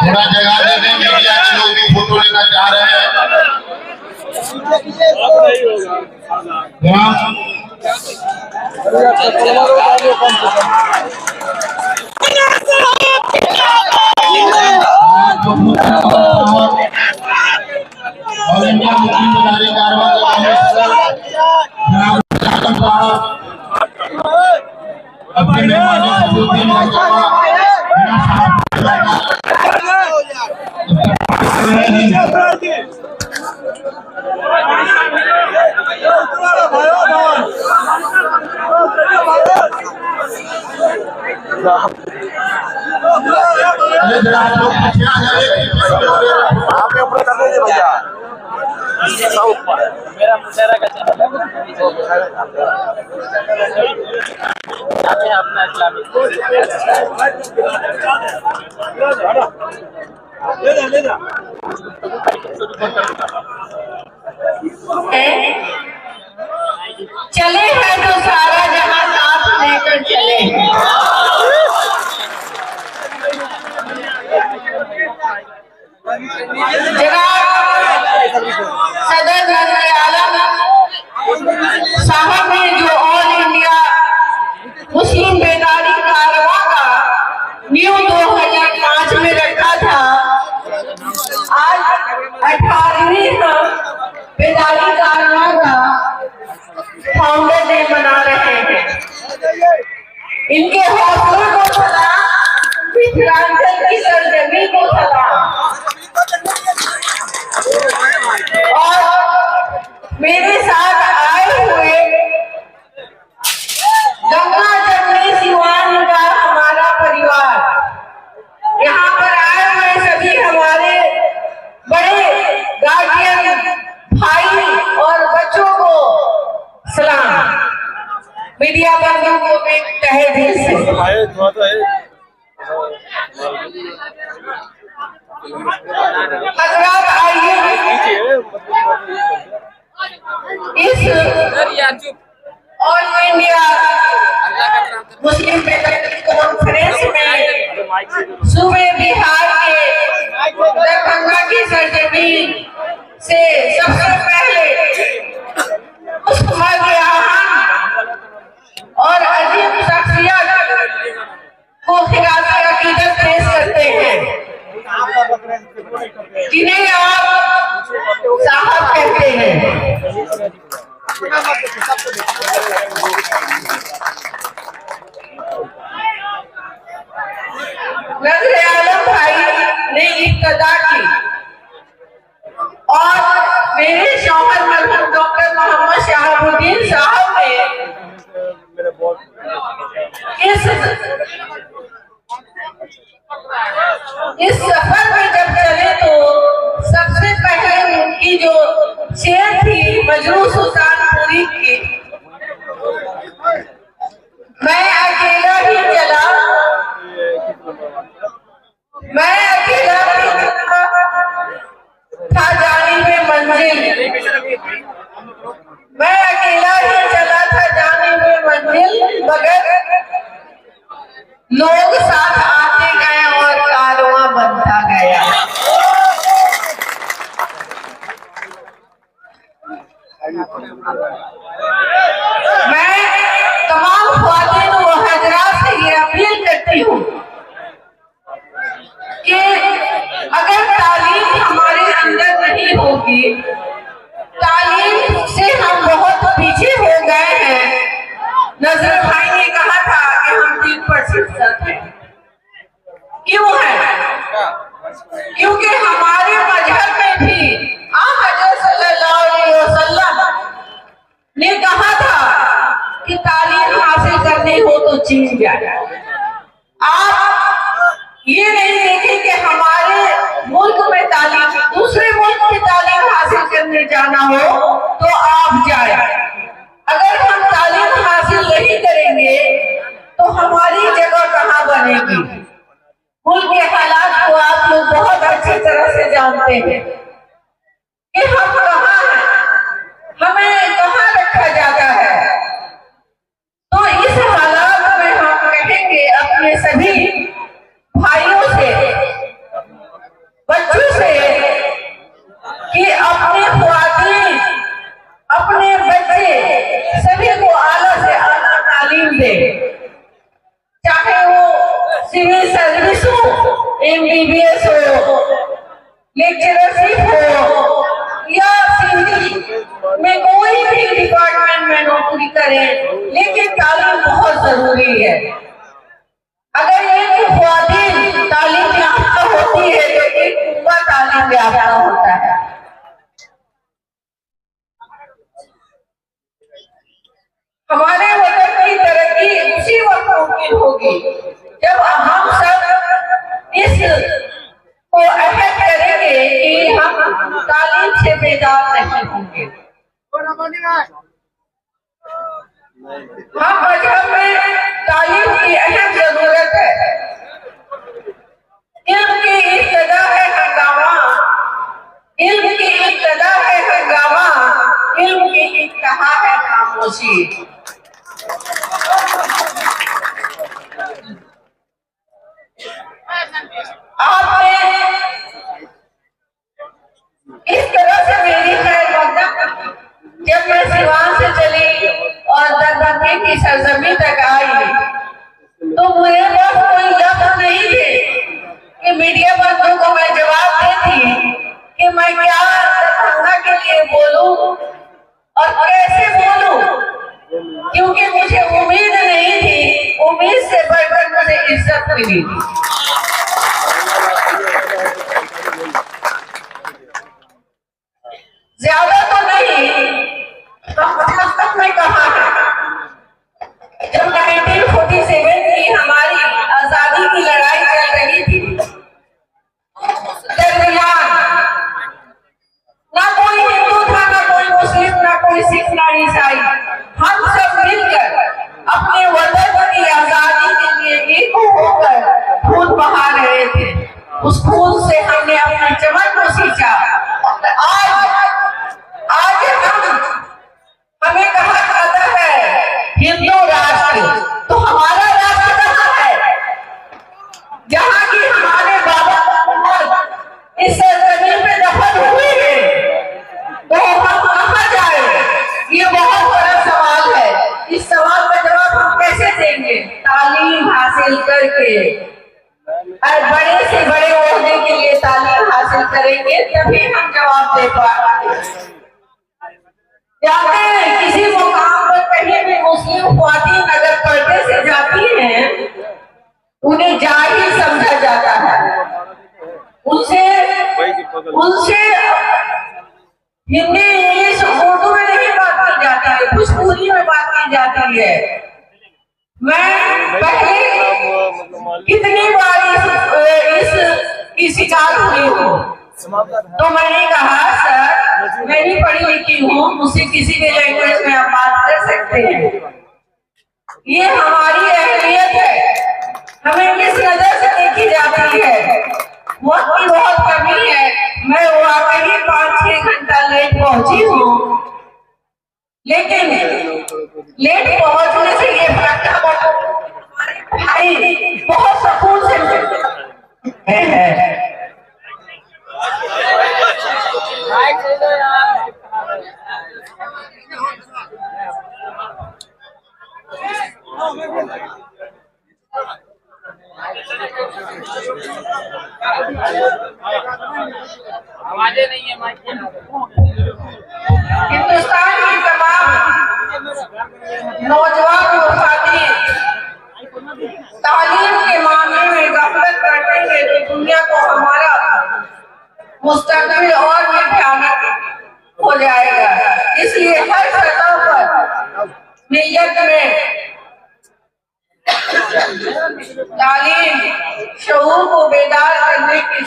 थोड़ा जगह दे दें, मीडिया के लोग भी फोटो लेना चाह रहे हैं। ऑल इंडिया मुस्लिम पदाधिकारियों के कमिश्नर अपने मेहमानों को आपने ऊपर कर लीजिए भैया। मेरा मुशहरा का चैनल है अपना इस्लामिक। चले हैं तो सारा जहां साथ लेकर चले हैं। सदर नजर आलम साहब ने जो ऑल इंडिया मुस्लिम बेदारी कारवां का न्यू 2005 में रखा था, आज 18वीं बेदारी कारवां का फाउंडर डे मना रहे हैं। इनके हौसलों को सलाम, मिथिलांचल की सरजमी को सलाम। और मेरे साथ आए हुए गंगा जमुनी सिवान का हमारा परिवार, यहाँ पर आए हुए सभी हमारे बड़े गार्जियन भाई और बच्चों को सलाम। मीडिया बंधुओं को मैं तहे दिल से हजरात आइए इस ऑल इंडिया मुस्लिम कॉन्फ्रेंस में सूबे बिहार के दरभंगा की सरजमीन से सबसे पहले उस और अजीम शख्सियत को खिलाफे अकीदत पेश करते हैं, जिन्हें आप साहब कहते हैं। नजर आलम भाई ने इब्तिदा की और मेरे शौहर मरहूम डॉक्टर मोहम्मद शहाबुद्दीन साहब ने इस सफर में जब चले तो सबसे पहले उनकी जो शेर थी मजरू सुल्तानपुरी की, मैं अकेला ही चला, मैं अकेला ही था जाने में मंजिल, मैं अकेला ही चला था जाने में मंजिल, मगर लोग साथ आते गए और कारवां बनता गया। मैं तमाम ख्वातीन व हजरात से ये अपील करती हूँ कि अगर तालीम हमारे अंदर नहीं होगी, तालीम से हम बहुत पीछे हो गए हैं। नजर भाई ने कहा था कि हम 3% हैं। क्यों है? क्योंकि हमारे मजहब में भी हज़रत सल्लल्लाहु अलैहि वसल्लम ने कहा था कि तालीम हासिल करनी हो तो चीन जाए। आप ये नहीं देखें कि हमारे मुल्क में तालीम, दूसरे मुल्क में तालीम हासिल करने जाना हो तो आप जाए। अगर हम तालीम हासिल नहीं करेंगे तो हमारी जगह कहाँ बनेगी? मुल्क के हालात को आप लोग बहुत अच्छी तरह से जानते हैं कि हम कहाँ हैं, हमें कहाँ रखा जाता है। तो इस हालात में MBBS हो, लेक्चरशिप हो या सिंधी में कोई भी डिपार्टमेंट में नौकरी करें, लेकिन तालीम बहुत जरूरी है। अगर एक ख्वातीन तालीम याफ्ता होती है तो एक उम्मा तालीम याफ्ता होता है। हमारे वतन की तरक्की उसी वक्त मुमकिन होगी जब हम सब इस को अहद करेंगे कि हम तालीम से बेदार नहीं होंगे। हम मजहब में तालीम की अहम जरूरत है। इल्म की इब्तिदा है हंगामा, इल्म की इब्तिदा है हंगामा, इल्म की इंतहा है खामोशी। आपने इस तरह से मेरी खैर मकदम जब मैं सिवान से चली और दरभंगे की सरजमी तक आई तो मुझे बस कोई लफ्ज नहीं थे कि मीडिया बंधुओं को मैं जवाब देती कि मैं क्या दरभंगा के लिए बोलूं और कैसे बोलूं, क्योंकि मुझे उम्मीद नहीं थी, उम्मीद से बढ़कर मुझे इज्जत मिली। ज्यादा तो नहीं, तक में कहा है जब 1947 की हमारी आजादी की लड़ाई चल रही थी, दरमियान ना कोई हिंदू था, ना कोई मुस्लिम, ना कोई सिख, ना ईसाई, हम सब मिलकर अपने वतन की आजादी के लिए एक होकर खून बहा रहे थे। उस खून से हमने अपने चमन को सींचा। आज हमें कहा जाता है हिंदू राष्ट्र, तो हमारा राष्ट्र कहाँ है? जहाँ की हमारे बाबा इस जमीन पे दफन हुए हैं, तो हम कहाँ जाए? ये बहुत बड़ा सवाल है। इस सवाल का जवाब हम कैसे देंगे? तालीम हासिल करके, और बड़े से बड़े ओहदे के लिए तालीम हासिल करेंगे, तभी हम जवाब दे पाएंगे। जाते हैं किसी मुकाम पर कहीं भी मुस्लिम ख्वातीन अगर पर्दे से जाती हैं, उन्हें जाहिल समझा जाता है। उनसे हिंदी, इंग्लिश, उर्दू में नहीं बात की जाती है, भोजपुरी में बात की जाती है। मैं पहले कितनी बार इसकी शिकार हुई हूँ, तो मैंने कहा सर मैं भी पढ़ी लिखी हूँ, मुझसे किसी भी लैंग्वेज में आप बात कर सकते हैं। ये हमारी अहमियत है, हमें किस नजर से देखी जाती है। वक्त की बहुत कमी है, मैं वाकई 5-6 घंटा लेट पहुंची हूँ, लेकिन लेट पहुंचने से ये भाई बहुत सुकून से है। आवाजें नहीं है माइक। हिंदुस्तान की तमाम नौजवान मुखातिब तालीम के मामले में गफलत करते हैं तो दुनिया को हमारा मुस्तकबिल और भी भयानक हो जाएगा। इसलिए हर सतह पर मिल्लत में तालीम शऊर को बेदार करने की